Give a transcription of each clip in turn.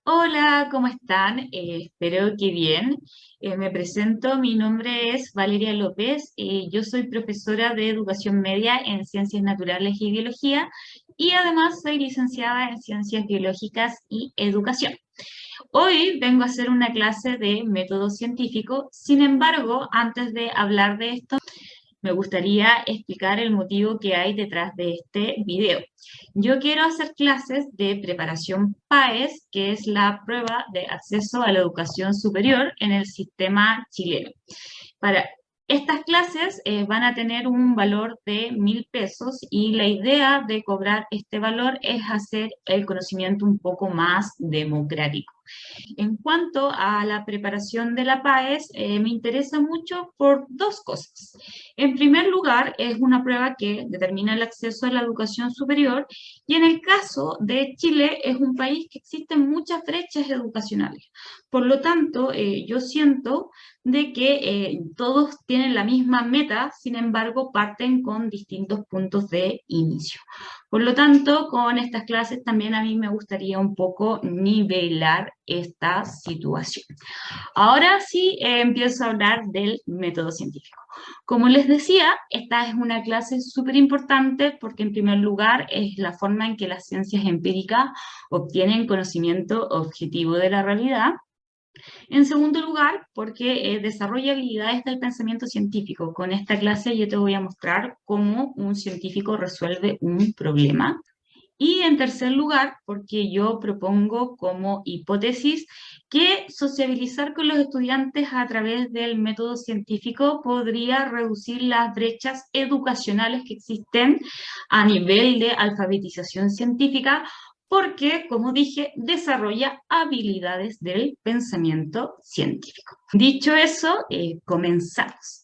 Hola, ¿cómo están? Espero que bien. Me presento, mi nombre es Valeria López, yo soy profesora de Educación Media en Ciencias Naturales y Biología y además soy licenciada en Ciencias Biológicas y Educación. Hoy vengo a hacer una clase de método científico, sin embargo, antes de hablar de esto, me gustaría explicar el motivo que hay detrás de este video. Yo quiero hacer clases de preparación PAES, que es la prueba de acceso a la educación superior en el sistema chileno. Para estas clases van a tener un valor de 1.000 pesos y la idea de cobrar este valor es hacer el conocimiento un poco más democrático. En cuanto a la preparación de la PAES, me interesa mucho por dos cosas. En primer lugar, es una prueba que determina el acceso a la educación superior y en el caso de Chile es un país que existen muchas brechas educacionales. Por lo tanto, yo siento de que todos tienen la misma meta, sin embargo, parten con distintos puntos de inicio. Por lo tanto, con estas clases también a mí me gustaría un poco nivelar esta situación. Ahora sí empiezo a hablar del método científico. Como les decía, esta es una clase súper importante porque en primer lugar es la forma en que las ciencias empíricas obtienen conocimiento objetivo de la realidad. En segundo lugar, porque desarrolla habilidades del pensamiento científico. Con esta clase yo te voy a mostrar cómo un científico resuelve un problema. Y en tercer lugar, porque yo propongo como hipótesis que sociabilizar con los estudiantes a través del método científico podría reducir las brechas educacionales que existen a nivel de alfabetización científica, porque, como dije, desarrolla habilidades del pensamiento científico. Dicho eso, comenzamos.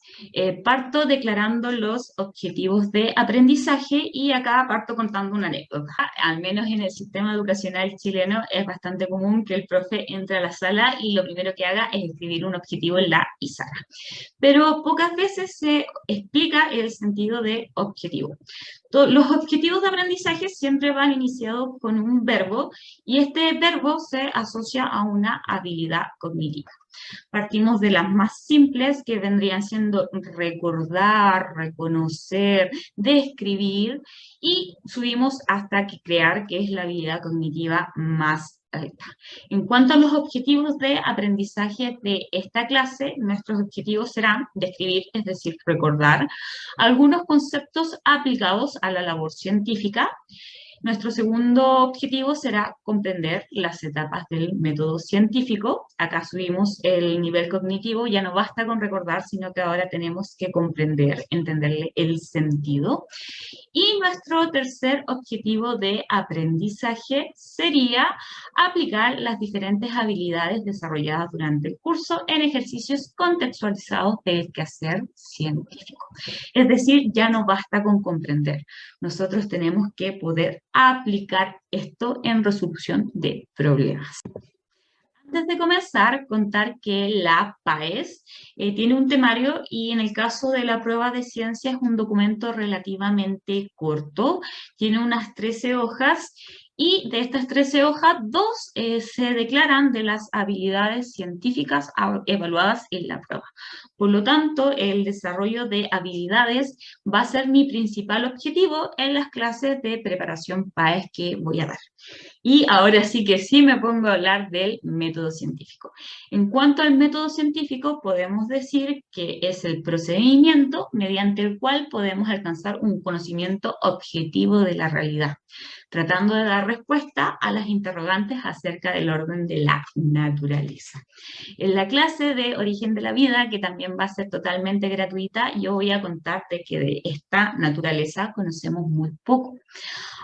Parto declarando los objetivos de aprendizaje y acá parto contando una anécdota. Al menos en el sistema educacional chileno es bastante común que el profe entre a la sala y lo primero que haga es escribir un objetivo en la pizarra. Pero pocas veces se explica el sentido de objetivo. Los objetivos de aprendizaje siempre van iniciados con un verbo y este verbo se asocia a una habilidad cognitiva. Partimos de las más simples que vendrían siendo recordar, reconocer, describir y subimos hasta crear, que es la habilidad cognitiva más alta. En cuanto a los objetivos de aprendizaje de esta clase, nuestros objetivos serán describir, es decir, recordar algunos conceptos aplicados a la labor científica. Nuestro segundo objetivo será comprender las etapas del método científico. Acá subimos el nivel cognitivo, ya no basta con recordar, sino que ahora tenemos que comprender, entenderle el sentido. Y nuestro tercer objetivo de aprendizaje sería aplicar las diferentes habilidades desarrolladas durante el curso en ejercicios contextualizados del quehacer científico. Es decir, ya no basta con comprender. Nosotros tenemos que poder aplicar esto en resolución de problemas. Antes de comenzar, contar que la PAES tiene un temario y en el caso de la prueba de ciencia es un documento relativamente corto, tiene unas 13 hojas y de estas 13 hojas, dos se declaran de las habilidades científicas evaluadas en la prueba. Por lo tanto, el desarrollo de habilidades va a ser mi principal objetivo en las clases de preparación PAES que voy a dar. Y ahora sí que sí me pongo a hablar del método científico. En cuanto al método científico, podemos decir que es el procedimiento mediante el cual podemos alcanzar un conocimiento objetivo de la realidad, tratando de dar respuesta a las interrogantes acerca del orden de la naturaleza. En la clase de Origen de la Vida, que también va a ser totalmente gratuita, yo voy a contarte que de esta naturaleza conocemos muy poco.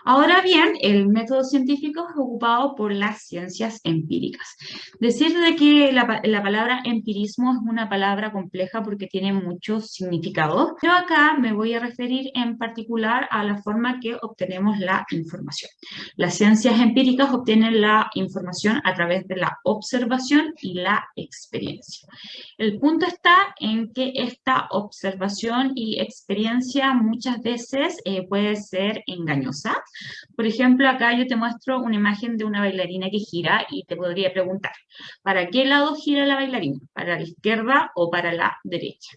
Ahora bien, el método científico es ocupado por las ciencias empíricas. Decir de que la palabra empirismo es una palabra compleja porque tiene muchos significados, pero acá me voy a referir en particular a la forma que obtenemos la información. Las ciencias empíricas obtienen la información a través de la observación y la experiencia. El punto está en que esta observación y experiencia muchas veces puede ser engañosa. Por ejemplo, acá yo te muestro muestro una imagen de una bailarina que gira y te podría preguntar, ¿para qué lado gira la bailarina? ¿Para la izquierda o para la derecha?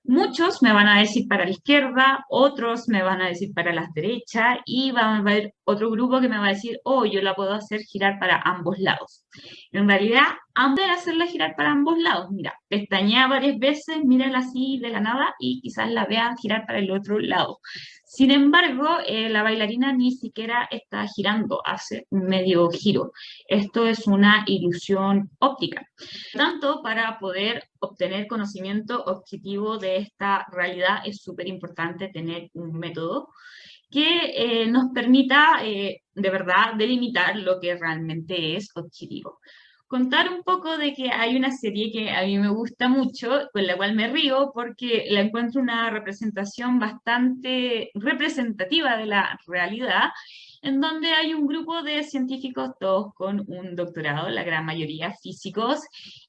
Muchos me van a decir para la izquierda, otros me van a decir para la derecha y va a haber otro grupo que me va a decir, oh, yo la puedo hacer girar para ambos lados. En realidad, antes de hacerla girar para ambos lados, mira, pestañea varias veces, mírala así de la nada y quizás la vea girar para el otro lado. Sin embargo, la bailarina ni siquiera está girando, hace un medio giro. Esto es una ilusión óptica. Tanto para poder obtener conocimiento objetivo de esta realidad es súper importante tener un método que nos permita de verdad delimitar lo que realmente es objetivo. Contar un poco de que hay una serie que a mí me gusta mucho, con la cual me río porque la encuentro una representación bastante representativa de la realidad, en donde hay un grupo de científicos, todos con un doctorado, la gran mayoría físicos,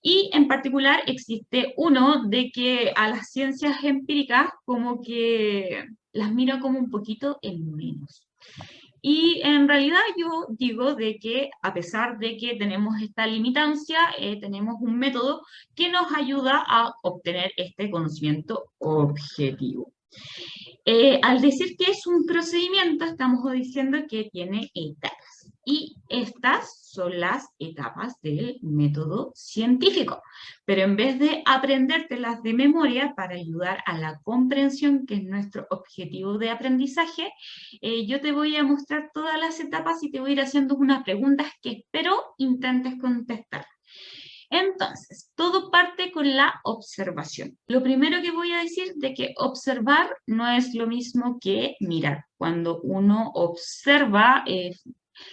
y en particular existe uno de que a las ciencias empíricas como que las miro como un poquito en menos. Y en realidad yo digo de que a pesar de que tenemos esta limitancia, tenemos un método que nos ayuda a obtener este conocimiento objetivo. Al decir que es un procedimiento, estamos diciendo que tiene etapas. Y estas son las etapas del método científico. Pero en vez de aprendértelas de memoria para ayudar a la comprensión, que es nuestro objetivo de aprendizaje, yo te voy a mostrar todas las etapas y te voy a ir haciendo unas preguntas que espero intentes contestar. Entonces, todo parte con la observación. Lo primero que voy a decir de que observar no es lo mismo que mirar. Cuando uno observa,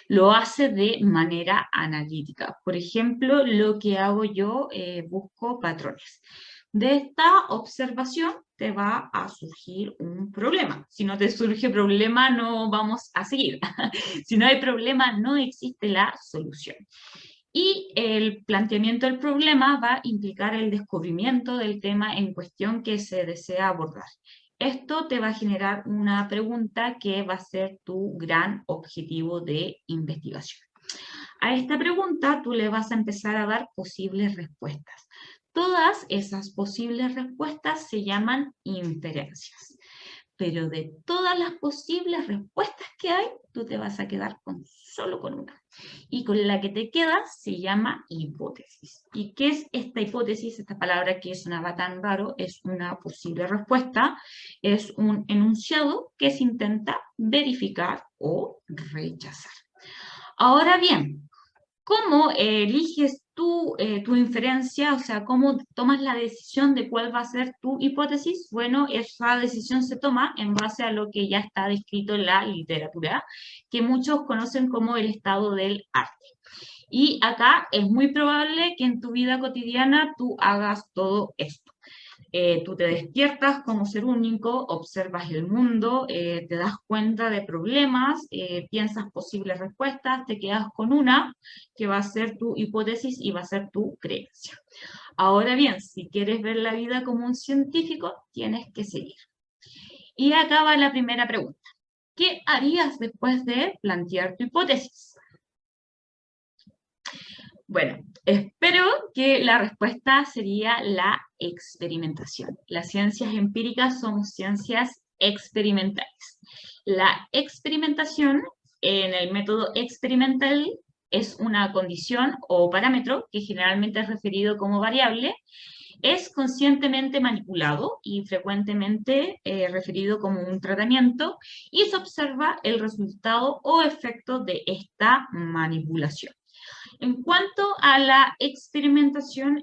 lo hace de manera analítica. Por ejemplo, lo que hago yo, busco patrones. De esta observación te va a surgir un problema. Si no te surge problema, no vamos a seguir. Si no hay problema, no existe la solución. Y el planteamiento del problema va a implicar el descubrimiento del tema en cuestión que se desea abordar. Esto te va a generar una pregunta que va a ser tu gran objetivo de investigación. A esta pregunta tú le vas a empezar a dar posibles respuestas. Todas esas posibles respuestas se llaman inferencias. Pero de todas las posibles respuestas que hay, tú te vas a quedar solo con una. Y con la que te quedas se llama hipótesis. ¿Y qué es esta hipótesis? Esta palabra que sonaba tan raro es una posible respuesta, es un enunciado que se intenta verificar o rechazar. Ahora bien, ¿cómo eliges tu inferencia? O sea, ¿cómo tomas la decisión de cuál va a ser tu hipótesis? Bueno, esa decisión se toma en base a lo que ya está descrito en la literatura, que muchos conocen como el estado del arte. Y acá es muy probable que en tu vida cotidiana tú hagas todo esto. Tú te despiertas como ser único, observas el mundo, te das cuenta de problemas, piensas posibles respuestas, te quedas con una que va a ser tu hipótesis y va a ser tu creencia. Ahora bien, si quieres ver la vida como un científico, tienes que seguir. Y acá va la primera pregunta. ¿Qué harías después de plantear tu hipótesis? Bueno, espero que la respuesta sería la experimentación. Las ciencias empíricas son ciencias experimentales. La experimentación en el método experimental es una condición o parámetro que generalmente es referido como variable, es conscientemente manipulado y frecuentemente referido como un tratamiento y se observa el resultado o efecto de esta manipulación. En cuanto a la experimentación,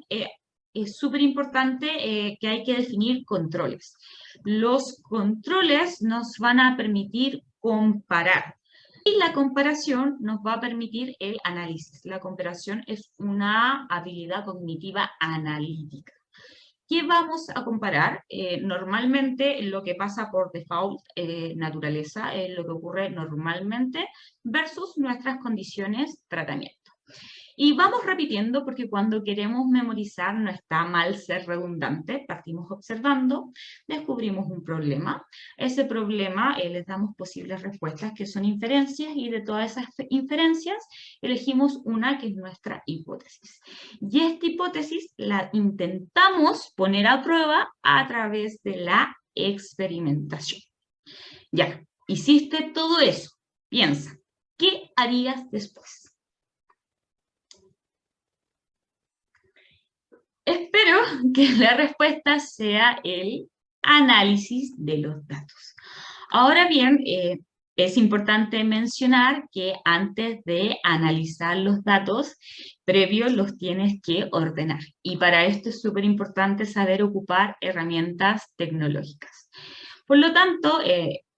es súper importante que hay que definir controles. Los controles nos van a permitir comparar. Y la comparación nos va a permitir el análisis. La comparación es una habilidad cognitiva analítica. ¿Qué vamos a comparar? Normalmente lo que pasa por default, naturaleza, es lo que ocurre normalmente versus nuestras condiciones tratamiento. Y vamos repitiendo porque cuando queremos memorizar no está mal ser redundante. Partimos observando, descubrimos un problema. Ese problema les damos posibles respuestas que son inferencias y de todas esas inferencias elegimos una que es nuestra hipótesis. Y esta hipótesis la intentamos poner a prueba a través de la experimentación. Ya, hiciste todo eso. Piensa, ¿qué harías después? Espero que la respuesta sea el análisis de los datos. Ahora bien, es importante mencionar que antes de analizar los datos, previo los tienes que ordenar. Y para esto es súper importante saber ocupar herramientas tecnológicas. Por lo tanto,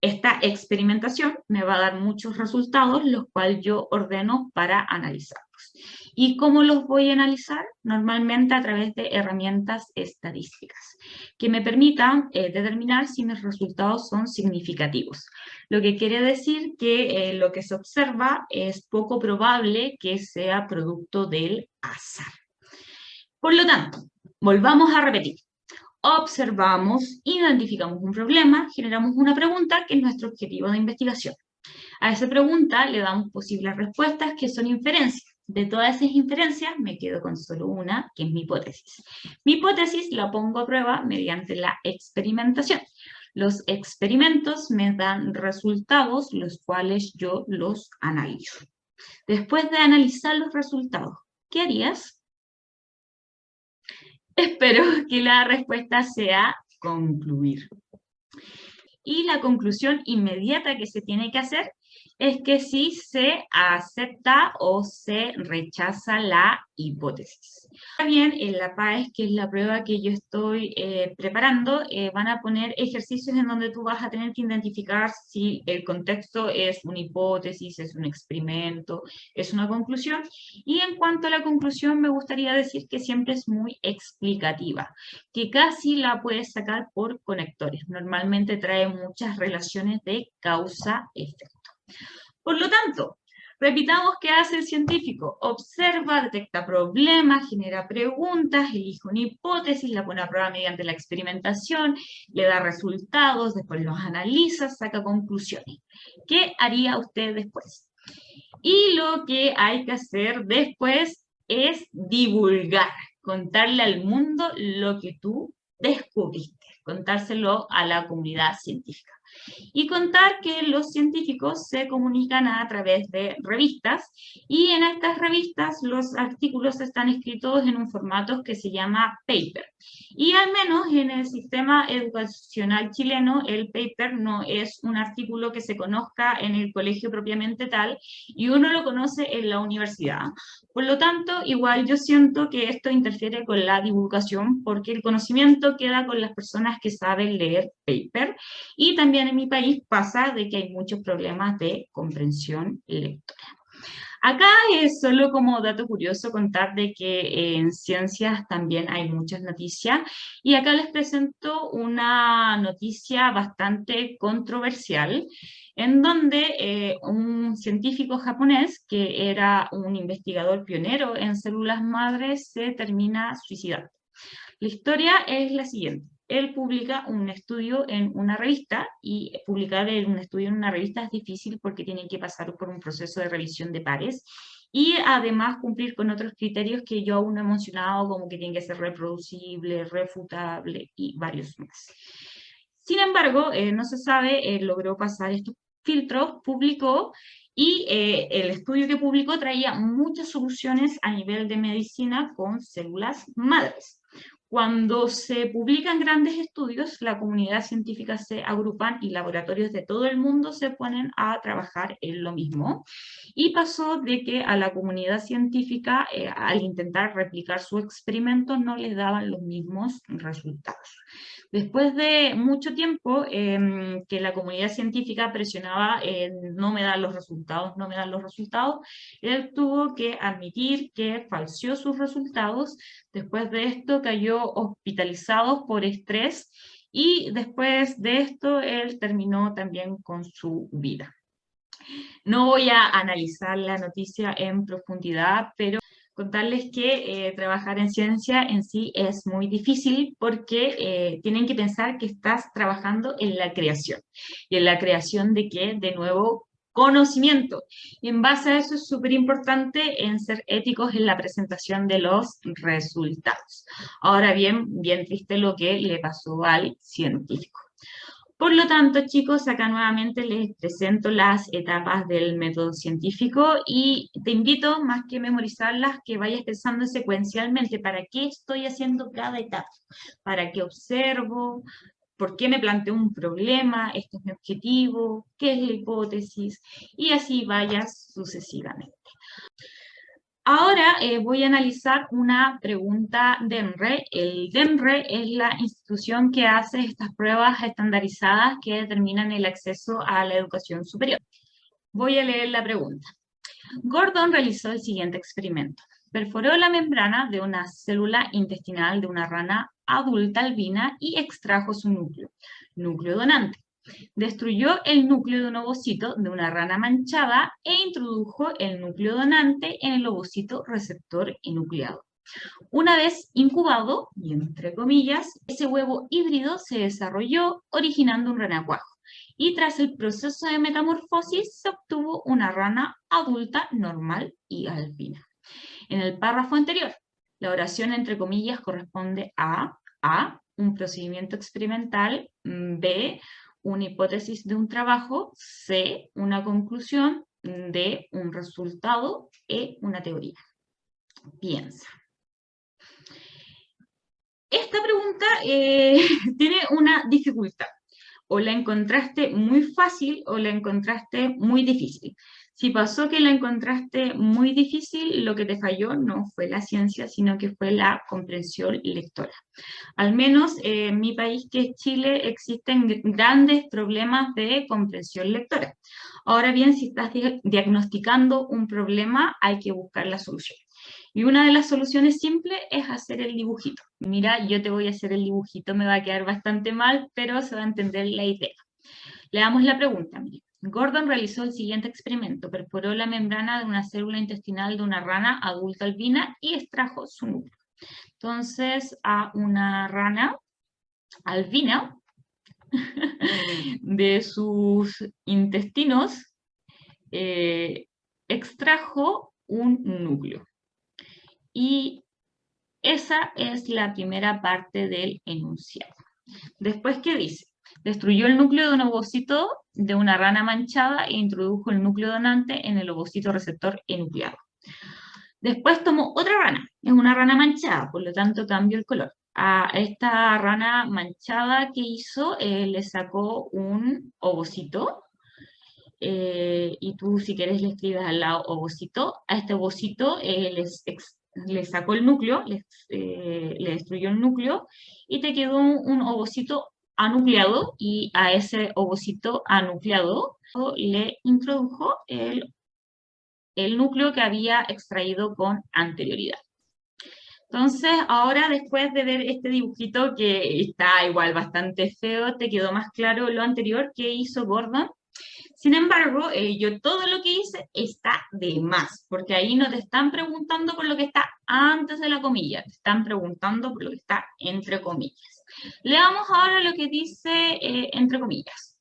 esta experimentación me va a dar muchos resultados, los cuales yo ordeno para analizarlos. ¿Y cómo los voy a analizar? Normalmente a través de herramientas estadísticas, que me permitan determinar si mis resultados son significativos. Lo que quiere decir que lo que se observa es poco probable que sea producto del azar. Por lo tanto, volvamos a repetir. Observamos, identificamos un problema, generamos una pregunta que es nuestro objetivo de investigación. A esa pregunta le damos posibles respuestas que son inferencias. De todas esas inferencias me quedo con solo una, que es mi hipótesis. Mi hipótesis la pongo a prueba mediante la experimentación. Los experimentos me dan resultados, los cuales yo los analizo. Después de analizar los resultados, ¿qué harías? Espero que la respuesta sea concluir. Y la conclusión inmediata que se tiene que hacer es que sí se acepta o se rechaza la hipótesis. También en la PAES, que es la prueba que yo estoy preparando, van a poner ejercicios en donde tú vas a tener que identificar si el contexto es una hipótesis, es un experimento, es una conclusión. Y en cuanto a la conclusión, me gustaría decir que siempre es muy explicativa, que casi la puedes sacar por conectores. Normalmente trae muchas relaciones de causa-efecto. Por lo tanto, repitamos qué hace el científico. Observa, detecta problemas, genera preguntas, elige una hipótesis, la pone a prueba mediante la experimentación, le da resultados, después los analiza, saca conclusiones. ¿Qué haría usted después? Y lo que hay que hacer después es divulgar, contarle al mundo lo que tú descubriste, contárselo a la comunidad científica. Y contar que los científicos se comunican a través de revistas y en estas revistas los artículos están escritos en un formato que se llama paper. Y al menos en el sistema educacional chileno el paper no es un artículo que se conozca en el colegio propiamente tal y uno lo conoce en la universidad. Por lo tanto, igual yo siento que esto interfiere con la divulgación porque el conocimiento queda con las personas que saben leer paper y también en mi país pasa de que hay muchos problemas de comprensión lectora. Acá es solo como dato curioso contar de que en ciencias también hay muchas noticias y acá les presento una noticia bastante controversial en donde un científico japonés que era un investigador pionero en células madres se termina suicidando. La historia es la siguiente. Él publica un estudio en una revista y publicar un estudio en una revista es difícil porque tiene que pasar por un proceso de revisión de pares y además cumplir con otros criterios que yo aún no he mencionado como que tiene que ser reproducible, refutable y varios más. Sin embargo, no se sabe, logró pasar estos filtros, publicó y el estudio que publicó traía muchas soluciones a nivel de medicina con células madres. Cuando se publican grandes estudios, la comunidad científica se agrupan y laboratorios de todo el mundo se ponen a trabajar en lo mismo. Y pasó de que a la comunidad científica, al intentar replicar su experimento, no les daban los mismos resultados. Después de mucho tiempo que la comunidad científica presionaba, no me dan los resultados, no me dan los resultados, él tuvo que admitir que falseó sus resultados. Después de esto cayó hospitalizado por estrés y después de esto él terminó también con su vida. No voy a analizar la noticia en profundidad, pero contarles que trabajar en ciencia en sí es muy difícil porque tienen que pensar que estás trabajando en la creación. ¿Y en la creación de qué? De nuevo, conocimiento. Y en base a eso es súper importante en ser éticos en la presentación de los resultados. Ahora bien, bien triste lo que le pasó al científico. Por lo tanto, chicos, acá nuevamente les presento las etapas del método científico y te invito, más que memorizarlas, que vayas pensando secuencialmente para qué estoy haciendo cada etapa, para qué observo, por qué me planteo un problema, este es mi objetivo, qué es la hipótesis, y así vayas sucesivamente. Ahora voy a analizar una pregunta DEMRE. El DEMRE es la institución que hace estas pruebas estandarizadas que determinan el acceso a la educación superior. Voy a leer la pregunta. Gordon realizó el siguiente experimento. Perforó la membrana de una célula intestinal de una rana adulta albina y extrajo su núcleo donante. Destruyó el núcleo de un ovocito de una rana manchada e introdujo el núcleo donante en el ovocito receptor enucleado. Una vez incubado, y entre comillas, ese huevo híbrido se desarrolló originando un renacuajo. Y tras el proceso de metamorfosis se obtuvo una rana adulta normal y albina. En el párrafo anterior, la oración entre comillas corresponde a un procedimiento experimental, B, una hipótesis de un trabajo, C, una conclusión, D, un resultado, E, una teoría. Piensa. Esta pregunta tiene una dificultad. O la encontraste muy fácil o la encontraste muy difícil. Si pasó que la encontraste muy difícil, lo que te falló no fue la ciencia, sino que fue la comprensión lectora. Al menos en mi país, que es Chile, existen grandes problemas de comprensión lectora. Ahora bien, si estás diagnosticando un problema, hay que buscar la solución. Y una de las soluciones simples es hacer el dibujito. Mira, yo te voy a hacer el dibujito, me va a quedar bastante mal, pero se va a entender la idea. Leamos la pregunta. Mire. Gordon realizó el siguiente experimento. Perforó la membrana de una célula intestinal de una rana adulta albina y extrajo su núcleo. Entonces, a una rana albina de sus intestinos extrajo un núcleo. Y esa es la primera parte del enunciado. Después, ¿qué dice? Destruyó el núcleo de un ovocito de una rana manchada e introdujo el núcleo donante en el ovocito receptor enucleado. Después tomó otra rana, es una rana manchada, por lo tanto cambió el color. A esta rana manchada que hizo, le sacó un ovocito, y tú si quieres le escribes al lado ovocito. A este ovocito le sacó el núcleo, le destruyó el núcleo y te quedó un ovocito anucleado, y a ese ovocito anucleado le introdujo el núcleo que había extraído con anterioridad. Entonces, ahora después de ver este dibujito que está igual bastante feo, te quedó más claro lo anterior que hizo Gordon. Sin embargo, yo todo lo que hice está de más, porque ahí no te están preguntando por lo que está antes de la comilla, te están preguntando por lo que está entre comillas. Leamos ahora lo que dice entre comillas.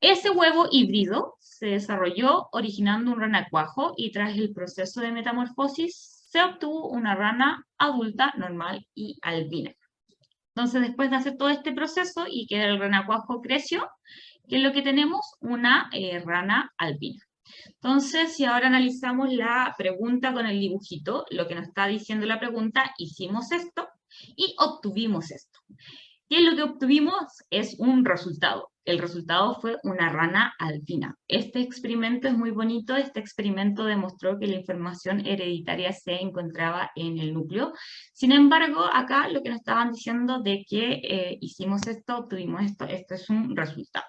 Ese huevo híbrido se desarrolló originando un renacuajo y tras el proceso de metamorfosis se obtuvo una rana adulta, normal y albina. Entonces, después de hacer todo este proceso y que el renacuajo creció, ¿qué es lo que tenemos? Una rana albina. Entonces, si ahora analizamos la pregunta con el dibujito, lo que nos está diciendo la pregunta, hicimos esto y obtuvimos esto. ¿Qué es lo que obtuvimos? Es un resultado. El resultado fue una rana albina. Este experimento es muy bonito. Este experimento demostró que la información hereditaria se encontraba en el núcleo. Sin embargo, acá lo que nos estaban diciendo de que hicimos esto, obtuvimos esto. Esto es un resultado.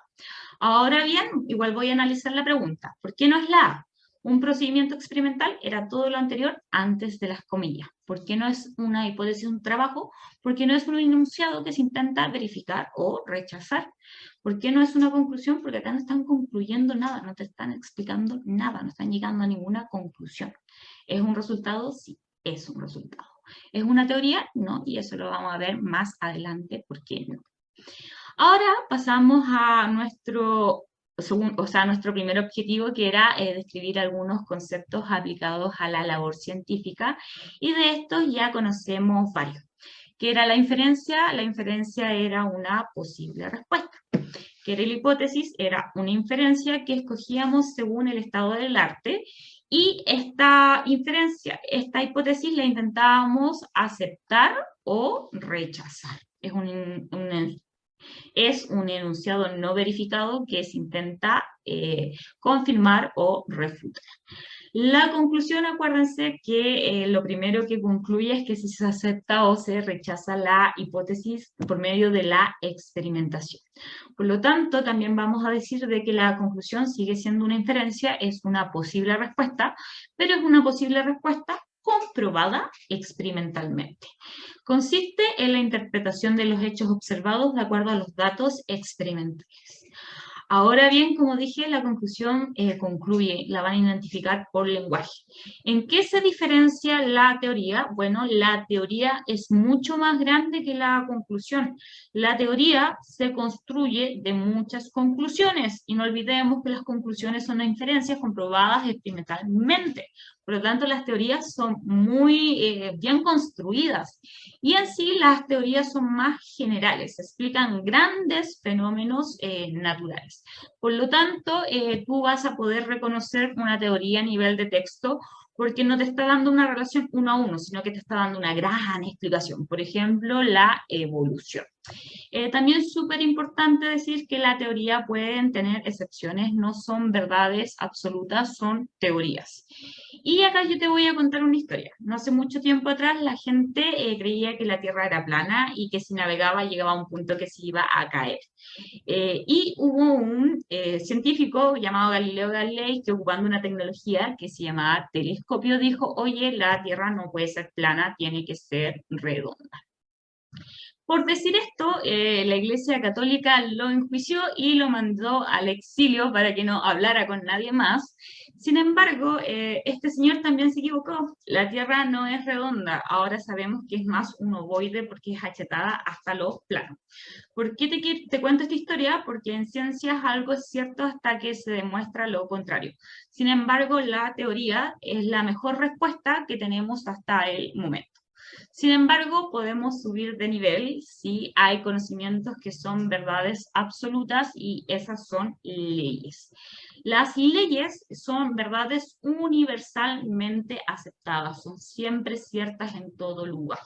Ahora bien, igual voy a analizar la pregunta. ¿Por qué no es la A? Un procedimiento experimental era todo lo anterior antes de las comillas. ¿Por qué no es una hipótesis, un trabajo? Porque no es un enunciado que se intenta verificar o rechazar. ¿Por qué no es una conclusión? Porque acá no están concluyendo nada, no te están explicando nada, no están llegando a ninguna conclusión. ¿Es un resultado? Sí, es un resultado. ¿Es una teoría? No, y eso lo vamos a ver más adelante, ¿por qué no? Ahora pasamos a nuestro primer objetivo, que era describir algunos conceptos aplicados a la labor científica, y de estos ya conocemos varios. ¿Qué era la inferencia? La inferencia era una posible respuesta. ¿Qué era la hipótesis? Era una inferencia que escogíamos según el estado del arte, y esta inferencia, esta hipótesis la intentábamos aceptar o rechazar. Es un enunciado no verificado que se intenta confirmar o refutar. La conclusión, acuérdense que lo primero que concluye es que si se acepta o se rechaza la hipótesis por medio de la experimentación. Por lo tanto, también vamos a decir de que la conclusión sigue siendo una inferencia, es una posible respuesta, pero es una posible respuesta comprobada experimentalmente. Consiste en la interpretación de los hechos observados de acuerdo a los datos experimentales. Ahora bien, como dije, la conclusión concluye, la van a identificar por lenguaje. ¿En qué se diferencia la teoría? Bueno, la teoría es mucho más grande que la conclusión. La teoría se construye de muchas conclusiones, y no olvidemos que las conclusiones son inferencias comprobadas experimentalmente. Por lo tanto, las teorías son muy bien construidas, y así las teorías son más generales, explican grandes fenómenos naturales. Por lo tanto, tú vas a poder reconocer una teoría a nivel de texto, porque no te está dando una relación uno a uno, sino que te está dando una gran explicación. Por ejemplo, la evolución. También es súper importante decir que la teoría pueden tener excepciones, no son verdades absolutas, son teorías. Y acá yo te voy a contar una historia. No hace mucho tiempo atrás la gente creía que la Tierra era plana y que si navegaba llegaba a un punto que se iba a caer. Y hubo un científico llamado Galileo Galilei que, ocupando una tecnología que se llamaba telescopio, dijo: oye, la Tierra no puede ser plana, tiene que ser redonda. Por decir esto, la Iglesia Católica lo enjuició y lo mandó al exilio para que no hablara con nadie más. Sin embargo, este señor también se equivocó. La Tierra no es redonda. Ahora sabemos que es más un ovoide porque es achatada hasta los planos. ¿Por qué te cuento esta historia? Porque en ciencias algo es cierto hasta que se demuestra lo contrario. Sin embargo, la teoría es la mejor respuesta que tenemos hasta el momento. Sin embargo, podemos subir de nivel si hay conocimientos que son verdades absolutas, y esas son leyes. Las leyes son verdades universalmente aceptadas, son siempre ciertas en todo lugar.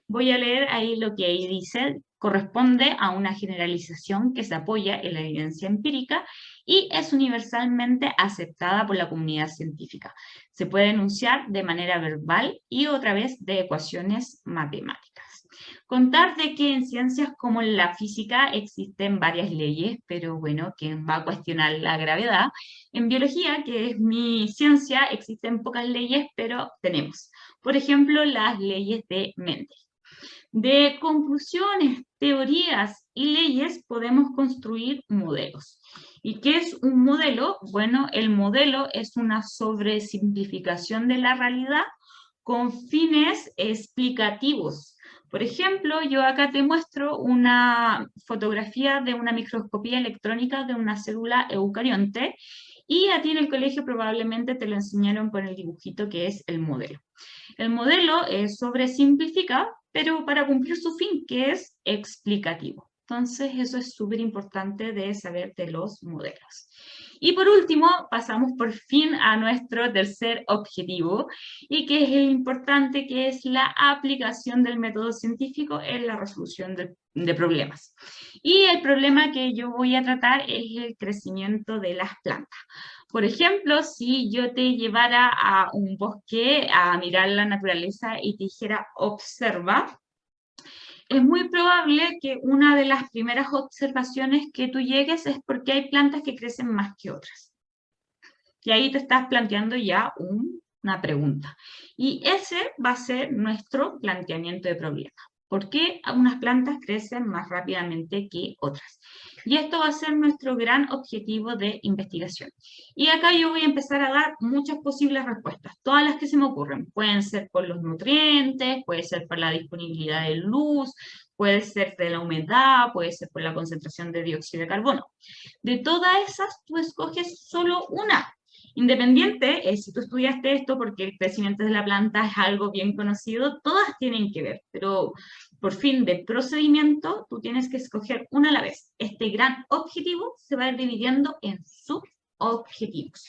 Voy a leer ahí lo que ahí dice. Corresponde a una generalización que se apoya en la evidencia empírica y es universalmente aceptada por la comunidad científica. Se puede enunciar de manera verbal y otra vez de ecuaciones matemáticas. Contar de que en ciencias como la física existen varias leyes, pero bueno, ¿quién va a cuestionar la gravedad? En biología, que es mi ciencia, existen pocas leyes, pero tenemos. Por ejemplo, las leyes de Mendel. De conclusiones, teorías y leyes podemos construir modelos. ¿Y qué es un modelo? Bueno, el modelo es una sobresimplificación de la realidad con fines explicativos. Por ejemplo, yo acá te muestro una fotografía de una microscopía electrónica de una célula eucarionte, y a ti en el colegio probablemente te lo enseñaron con el dibujito que es el modelo. El modelo sobresimplifica, pero para cumplir su fin, que es explicativo. Entonces, eso es súper importante de saber de los modelos. Y por último, pasamos por fin a nuestro tercer objetivo, y que es el importante, que es la aplicación del método científico en la resolución de problemas. Y el problema que yo voy a tratar es el crecimiento de las plantas. Por ejemplo, si yo te llevara a un bosque a mirar la naturaleza y te dijera: observa, es muy probable que una de las primeras observaciones que tú llegues es porque hay plantas que crecen más que otras. Y ahí te estás planteando ya una pregunta. Y ese va a ser nuestro planteamiento de problema. ¿Por qué unas plantas crecen más rápidamente que otras? Y esto va a ser nuestro gran objetivo de investigación. Y acá yo voy a empezar a dar muchas posibles respuestas, todas las que se me ocurren. Pueden ser por los nutrientes, puede ser por la disponibilidad de luz, puede ser de la humedad, puede ser por la concentración de dióxido de carbono. De todas esas, tú escoges solo una. Independiente, si tú estudiaste esto porque el crecimiento de la planta es algo bien conocido, todas tienen que ver, pero por fin de procedimiento, tú tienes que escoger una a la vez. Este gran objetivo se va a ir dividiendo en subobjetivos.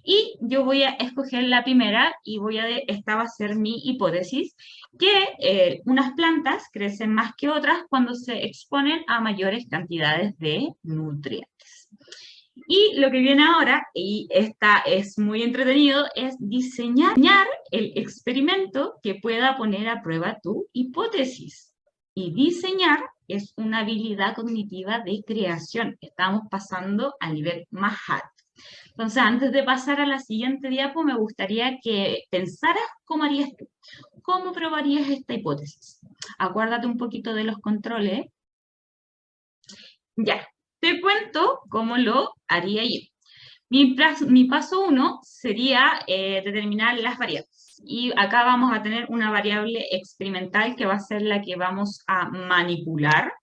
Y yo voy a escoger la primera y esta va a ser mi hipótesis, que unas plantas crecen más que otras cuando se exponen a mayores cantidades de nutrientes. Y lo que viene ahora, y esta es muy entretenido, es diseñar el experimento que pueda poner a prueba tu hipótesis. Y diseñar es una habilidad cognitiva de creación. Estamos pasando al nivel más alto. Entonces, antes de pasar a la siguiente diapo, me gustaría que pensaras cómo harías tú. ¿Cómo probarías esta hipótesis? Acuérdate un poquito de los controles. Ya, te cuento cómo lo haría yo. Mi paso 1 sería determinar las variables. Y acá vamos a tener una variable experimental que va a ser la que vamos a manipular.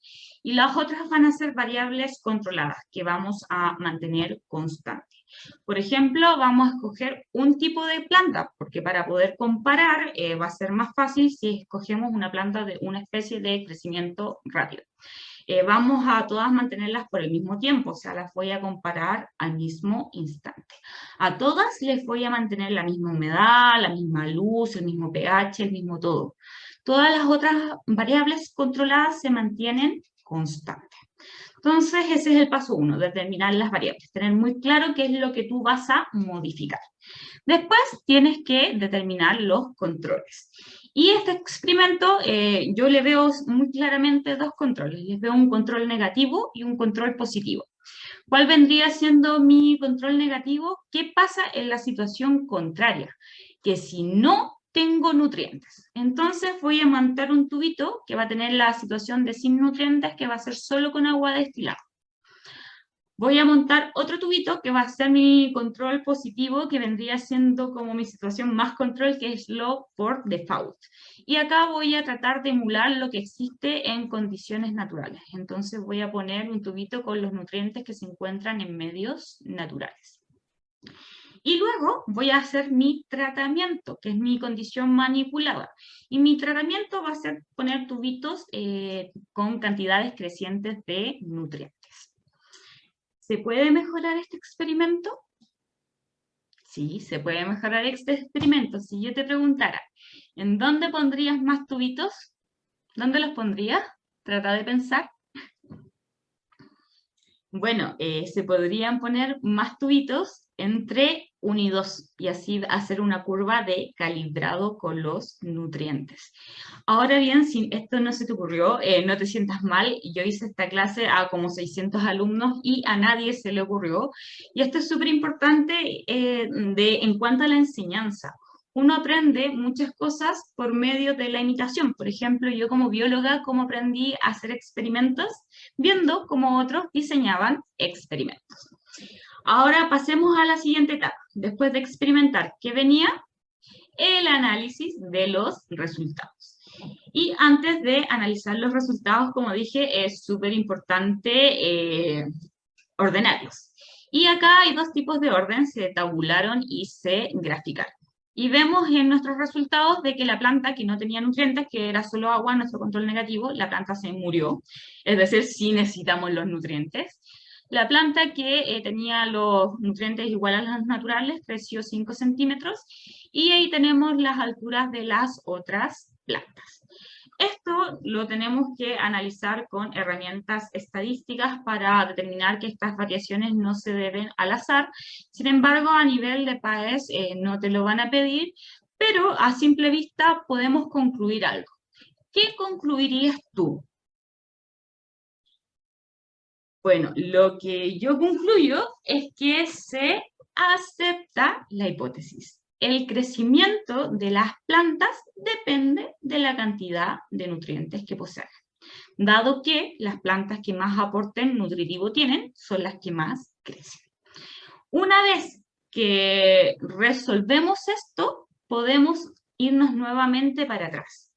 Y las otras van a ser variables controladas que vamos a mantener constantes. Por ejemplo, vamos a escoger un tipo de planta, porque para poder comparar va a ser más fácil si escogemos una planta de una especie de crecimiento rápido. Vamos a todas mantenerlas por el mismo tiempo, o sea, las voy a comparar al mismo instante. A todas les voy a mantener la misma humedad, la misma luz, el mismo pH, el mismo todo. Todas las otras variables controladas se mantienen constantes. Entonces, ese es el paso 1, determinar las variables, tener muy claro qué es lo que tú vas a modificar. Después tienes que determinar los controles. Y este experimento yo le veo muy claramente dos controles. Les veo un control negativo y un control positivo. ¿Cuál vendría siendo mi control negativo? ¿Qué pasa en la situación contraria? Que si no tengo nutrientes, entonces voy a montar un tubito que va a tener la situación de sin nutrientes, que va a ser solo con agua destilada. Voy a montar otro tubito que va a ser mi control positivo, que vendría siendo como mi situación más control, que es lo por default. Y acá voy a tratar de emular lo que existe en condiciones naturales. Entonces voy a poner un tubito con los nutrientes que se encuentran en medios naturales. Y luego voy a hacer mi tratamiento, que es mi condición manipulada. Y mi tratamiento va a ser poner tubitos con cantidades crecientes de nutrientes. ¿Se puede mejorar este experimento? Sí, se puede mejorar este experimento. Si yo te preguntara, ¿en dónde pondrías más tubitos? ¿Dónde los pondrías? Trata de pensar. Bueno, se podrían poner más tubitos entre 1 y 2 y así hacer una curva de calibrado con los nutrientes. Ahora bien, si esto no se te ocurrió, no te sientas mal. Yo hice esta clase a como 600 alumnos y a nadie se le ocurrió. Y esto es súper importante en cuanto a la enseñanza. Uno aprende muchas cosas por medio de la imitación. Por ejemplo, yo como bióloga, ¿cómo aprendí a hacer experimentos? Viendo cómo otros diseñaban experimentos. Ahora pasemos a la siguiente etapa. Después de experimentar, ¿qué venía? El análisis de los resultados. Y antes de analizar los resultados, como dije, es súper importante ordenarlos. Y acá hay dos tipos de orden, se tabularon y se graficaron. Y vemos en nuestros resultados de que la planta que no tenía nutrientes, que era solo agua, nuestro control negativo, la planta se murió. Es decir, sí necesitamos los nutrientes. La planta que tenía los nutrientes iguales a los naturales creció 5 centímetros y ahí tenemos las alturas de las otras plantas. Esto lo tenemos que analizar con herramientas estadísticas para determinar que estas variaciones no se deben al azar. Sin embargo, a nivel de PAES no te lo van a pedir, pero a simple vista podemos concluir algo. ¿Qué concluirías tú? Bueno, lo que yo concluyo es que se acepta la hipótesis. el crecimiento de las plantas depende de la cantidad de nutrientes que poseen, dado que las plantas que más aporte nutritivo tienen son las que más crecen. Una vez que resolvemos esto, podemos irnos nuevamente para atrás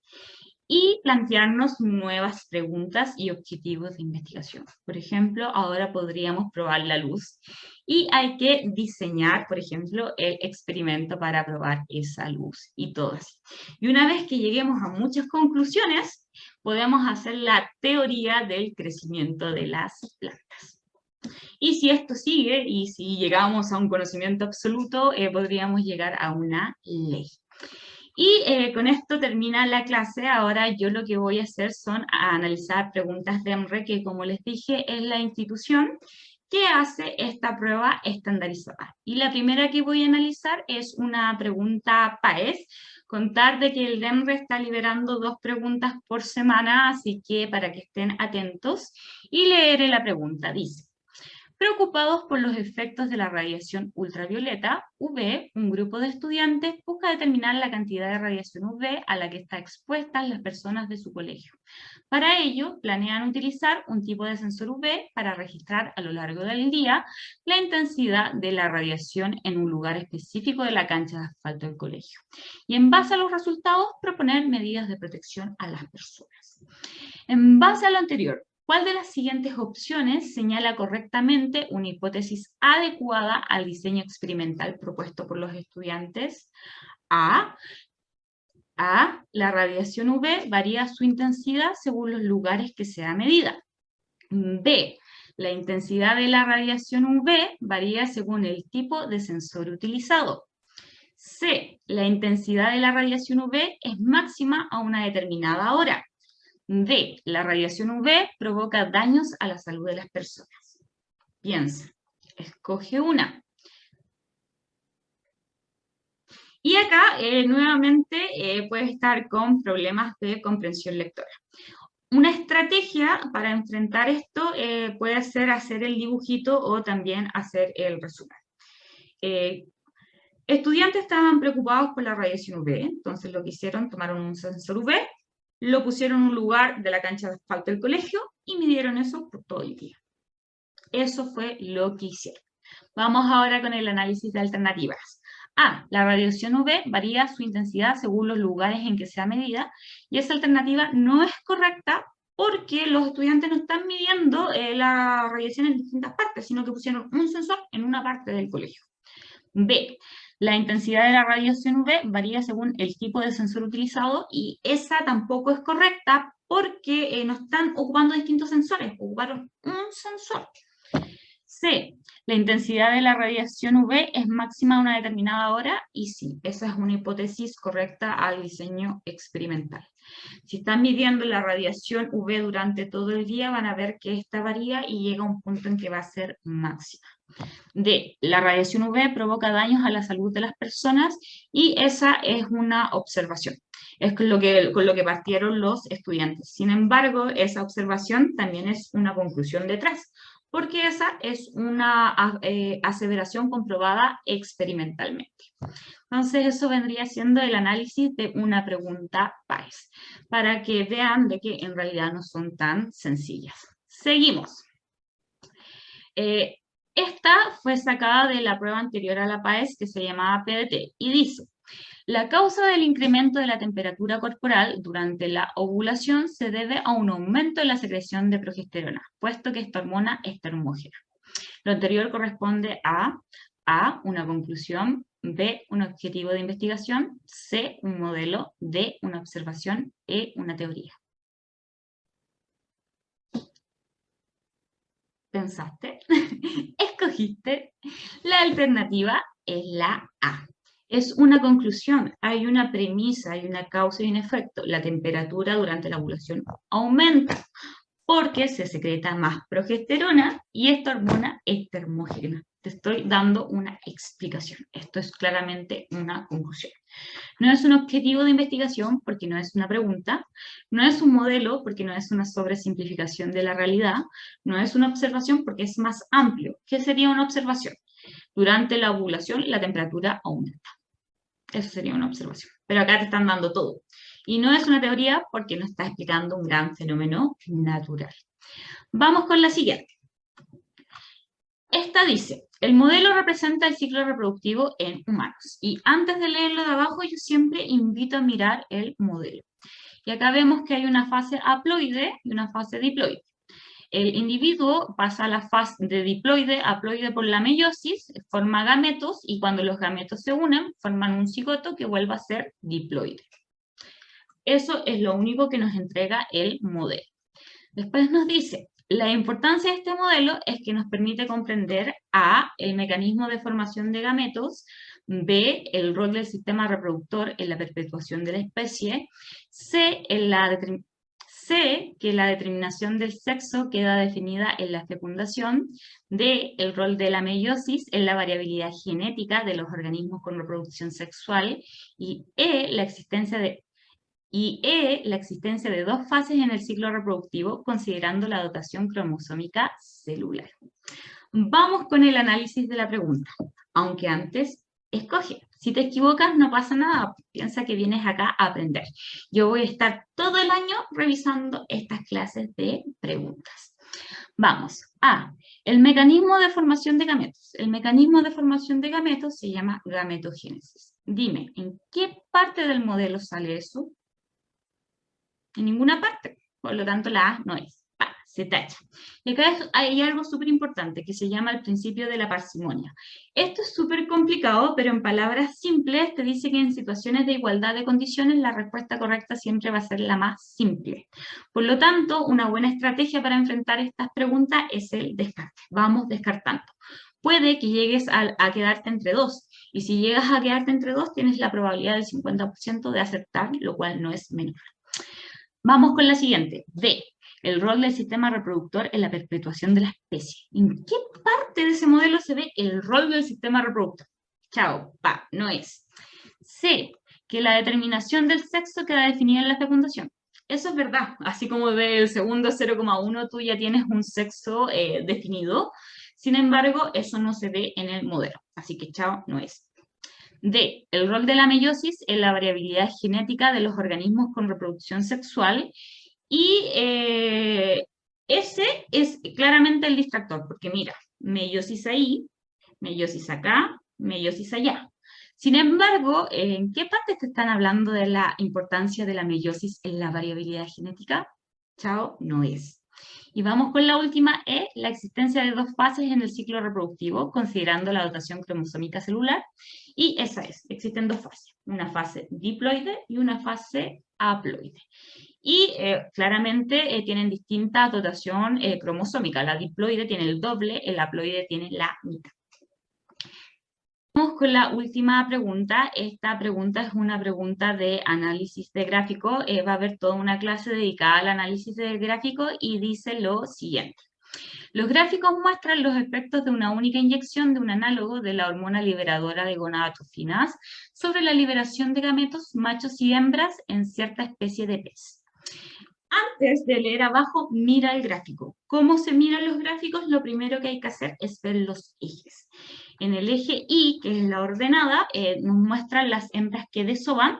y plantearnos nuevas preguntas y objetivos de investigación. Por ejemplo, ahora podríamos probar la luz y hay que diseñar, por ejemplo, el experimento para probar esa luz y todo así. Y una vez que lleguemos a muchas conclusiones, podemos hacer la teoría del crecimiento de las plantas. Y si esto sigue y si llegamos a un conocimiento absoluto, podríamos llegar a una ley. Y con esto termina la clase. Ahora yo lo que voy a hacer son analizar preguntas de EMRE, que como les dije es la institución que hace esta prueba estandarizada. Y la primera que voy a analizar es una pregunta PAES. Contar de que el EMRE está liberando 2 preguntas por semana, así que para que estén atentos. Y leeré la pregunta. Dice: preocupados por los efectos de la radiación ultravioleta UV, un grupo de estudiantes busca determinar la cantidad de radiación UV a la que están expuestas las personas de su colegio. Para ello, planean utilizar un tipo de sensor UV para registrar a lo largo del día la intensidad de la radiación en un lugar específico de la cancha de asfalto del colegio. Y en base a los resultados, proponer medidas de protección a las personas. En base a lo anterior, ¿cuál de las siguientes opciones señala correctamente una hipótesis adecuada al diseño experimental propuesto por los estudiantes? A. La radiación UV varía su intensidad según los lugares que sea medida. B. La intensidad de la radiación UV varía según el tipo de sensor utilizado. C. La intensidad de la radiación UV es máxima a una determinada hora. D. La radiación UV provoca daños a la salud de las personas. Piensa, escoge una. Y acá, nuevamente, puede estar con problemas de comprensión lectora. Una estrategia para enfrentar esto puede ser hacer el dibujito o también hacer el resumen. Estudiantes estaban preocupados por la radiación UV, entonces lo que hicieron, tomaron un sensor UV, lo pusieron en un lugar de la cancha de asfalto del colegio y midieron eso por todo el día. Eso fue lo que hicieron. Vamos ahora con el análisis de alternativas. A. La radiación UV varía su intensidad según los lugares en que sea medida, y esa alternativa no es correcta porque los estudiantes no están midiendo la radiación en distintas partes, sino que pusieron un sensor en una parte del colegio. B. La intensidad de la radiación UV varía según el tipo de sensor utilizado, y esa tampoco es correcta porque no están ocupando distintos sensores, ocuparon un sensor. C. La intensidad de la radiación UV es máxima a una determinada hora, y sí, esa es una hipótesis correcta al diseño experimental. Si están midiendo la radiación UV durante todo el día, van a ver que esta varía y llega a un punto en que va a ser máxima. D. La radiación UV provoca daños a la salud de las personas, y esa es una observación. Es con lo que partieron los estudiantes. Sin embargo, esa observación también es una conclusión detrás, porque esa es una aseveración comprobada experimentalmente. Entonces, eso vendría siendo el análisis de una pregunta PAES, para que vean de que en realidad no son tan sencillas. Seguimos. Esta fue sacada de la prueba anterior a la PAES, que se llamaba PDT, y dice: la causa del incremento de la temperatura corporal durante la ovulación se debe a un aumento en la secreción de progesterona, puesto que esta hormona es termógena. Lo anterior corresponde a una conclusión, B, un objetivo de investigación, C, un modelo, D, una observación, E, una teoría. ¿Pensaste? ¿Escogiste? La alternativa es la A. Es una conclusión, hay una premisa, hay una causa y un efecto. La temperatura durante la ovulación aumenta porque se secreta más progesterona y esta hormona es termógena. Te estoy dando una explicación. Esto es claramente una conclusión. No es un objetivo de investigación porque no es una pregunta, no es un modelo porque no es una sobresimplificación de la realidad, no es una observación porque es más amplio. ¿Qué sería una observación? Durante la ovulación la temperatura aumenta. Eso sería una observación. Pero acá te están dando todo. Y no es una teoría porque no está explicando un gran fenómeno natural. Vamos con la siguiente. Esta dice, el modelo representa el ciclo reproductivo en humanos. Y antes de leerlo de abajo, yo siempre invito a mirar el modelo. Y acá vemos que hay una fase haploide y una fase diploide. El individuo pasa a la fase de diploide, haploide por la meiosis, forma gametos y cuando los gametos se unen, forman un cigoto que vuelve a ser diploide. Eso es lo único que nos entrega el modelo. Después nos dice, la importancia de este modelo es que nos permite comprender A, el mecanismo de formación de gametos, B, el rol del sistema reproductor en la perpetuación de la especie, C, que la determinación del sexo queda definida en la fecundación, D, el rol de la meiosis en la variabilidad genética de los organismos con reproducción sexual, y la existencia de dos fases en el ciclo reproductivo, considerando la dotación cromosómica celular. Vamos con el análisis de la pregunta, aunque antes escoge. Si te equivocas no pasa nada, piensa que vienes acá a aprender. Yo voy a estar todo el año revisando estas clases de preguntas. Vamos a el mecanismo de formación de gametos. El mecanismo de formación de gametos se llama gametogénesis. Dime, ¿en qué parte del modelo sale eso? En ninguna parte, por lo tanto la A no es. Se tacha. Y acá hay algo súper importante que se llama el principio de la parsimonia. Esto es súper complicado, pero en palabras simples te dice que en situaciones de igualdad de condiciones la respuesta correcta siempre va a ser la más simple. Por lo tanto, una buena estrategia para enfrentar estas preguntas es el descarte. Vamos descartando. Puede que llegues a quedarte entre dos, y si llegas a quedarte entre dos, tienes la probabilidad del 50% de acertar, lo cual no es menor. Vamos con la siguiente. D, el rol del sistema reproductor en la perpetuación de la especie. ¿En qué parte de ese modelo se ve el rol del sistema reproductor? Chao, no es. C, que la determinación del sexo queda definida en la fecundación. Eso es verdad, así como del segundo 0,1 tú ya tienes un sexo definido, sin embargo, eso no se ve en el modelo, así que chao, no es. D, el rol de la meiosis en la variabilidad genética de los organismos con reproducción sexual. Y ese es claramente el distractor, porque mira, meiosis ahí, meiosis acá, meiosis allá. Sin embargo, ¿en qué parte te están hablando de la importancia de la meiosis en la variabilidad genética? Chao, no es. Y vamos con la última, la existencia de dos fases en el ciclo reproductivo, considerando la dotación cromosómica celular. Y esa es, existen dos fases, una fase diploide y una fase haploide. Y claramente tienen distinta dotación cromosómica. La diploide tiene el doble, el haploide tiene la mitad. Vamos con la última pregunta. Esta pregunta es una pregunta de análisis de gráfico. Va a haber toda una clase dedicada al análisis de gráfico y dice lo siguiente. Los gráficos muestran los efectos de una única inyección de un análogo de la hormona liberadora de gonadotrophinas sobre la liberación de gametos machos y hembras en cierta especie de pez. Antes de leer abajo, mira el gráfico. ¿Cómo se miran los gráficos? Lo primero que hay que hacer es ver los ejes. En el eje Y, que es la ordenada, nos muestran las hembras que desovan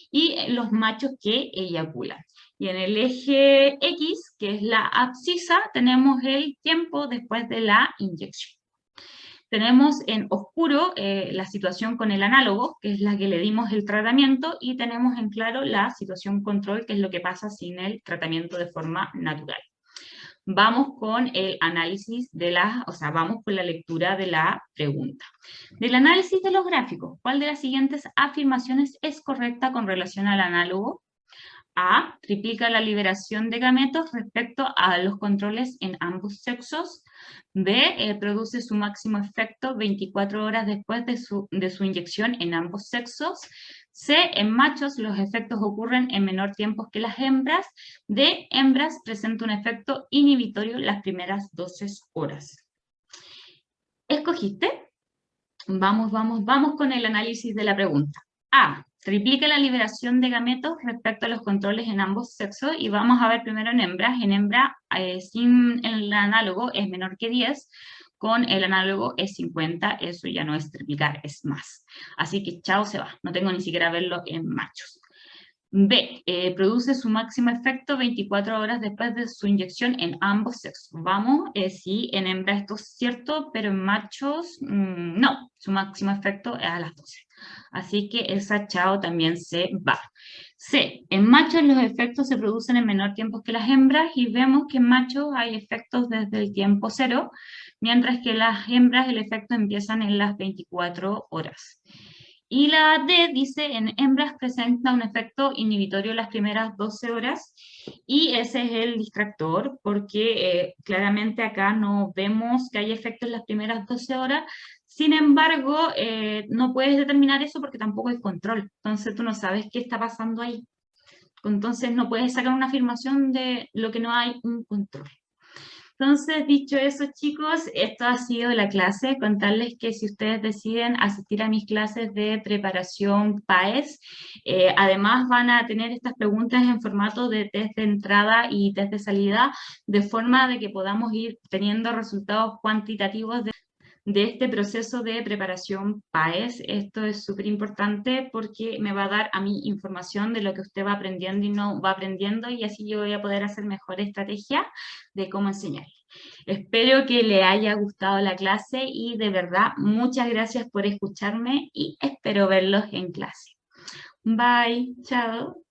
y los machos que eyaculan. Y en el eje X, que es la abscisa, tenemos el tiempo después de la inyección. Tenemos en oscuro la situación con el análogo, que es la que le dimos el tratamiento, y tenemos en claro la situación control, que es lo que pasa sin el tratamiento de forma natural. Vamos con el análisis vamos con la lectura de la pregunta. Del análisis de los gráficos, ¿cuál de las siguientes afirmaciones es correcta con relación al análogo? A, triplica la liberación de gametos respecto a los controles en ambos sexos. B, produce su máximo efecto 24 horas después de su inyección en ambos sexos. C, en machos los efectos ocurren en menor tiempo que las hembras. D, hembras presenta un efecto inhibitorio las primeras 12 horas. ¿Escogiste? Vamos con el análisis de la pregunta. A, triplica la liberación de gametos respecto a los controles en ambos sexos, y vamos a ver primero en hembras. En hembra, sin el análogo, es menor que 10, con el análogo es 50, eso ya no es triplicar, es más. Así que chao, se va, no tengo ni siquiera verlo en machos. B. Produce su máximo efecto 24 horas después de su inyección en ambos sexos. Vamos, sí, en hembra esto es cierto, pero en machos no, su máximo efecto es a las 12. Así que esa chao también se va. C. En machos los efectos se producen en menor tiempo que las hembras y vemos que en machos hay efectos desde el tiempo cero, mientras que las hembras el efecto empiezan en las 24 horas. Y la D dice, en hembras presenta un efecto inhibitorio las primeras 12 horas y ese es el distractor porque claramente acá no vemos que hay efectos en las primeras 12 horas. Sin embargo, no puedes determinar eso porque tampoco hay control. Entonces tú no sabes qué está pasando ahí. Entonces no puedes sacar una afirmación de lo que no hay un control. Entonces, dicho eso, chicos, esto ha sido la clase. Contarles que si ustedes deciden asistir a mis clases de preparación PAES, además van a tener estas preguntas en formato de test de entrada y test de salida, de forma de que podamos ir teniendo resultados cuantitativos de este proceso de preparación PAES. Esto es súper importante porque me va a dar a mí información de lo que usted va aprendiendo y no va aprendiendo y así yo voy a poder hacer mejor estrategia de cómo enseñar. Espero que le haya gustado la clase y de verdad muchas gracias por escucharme y espero verlos en clase. Bye, chao.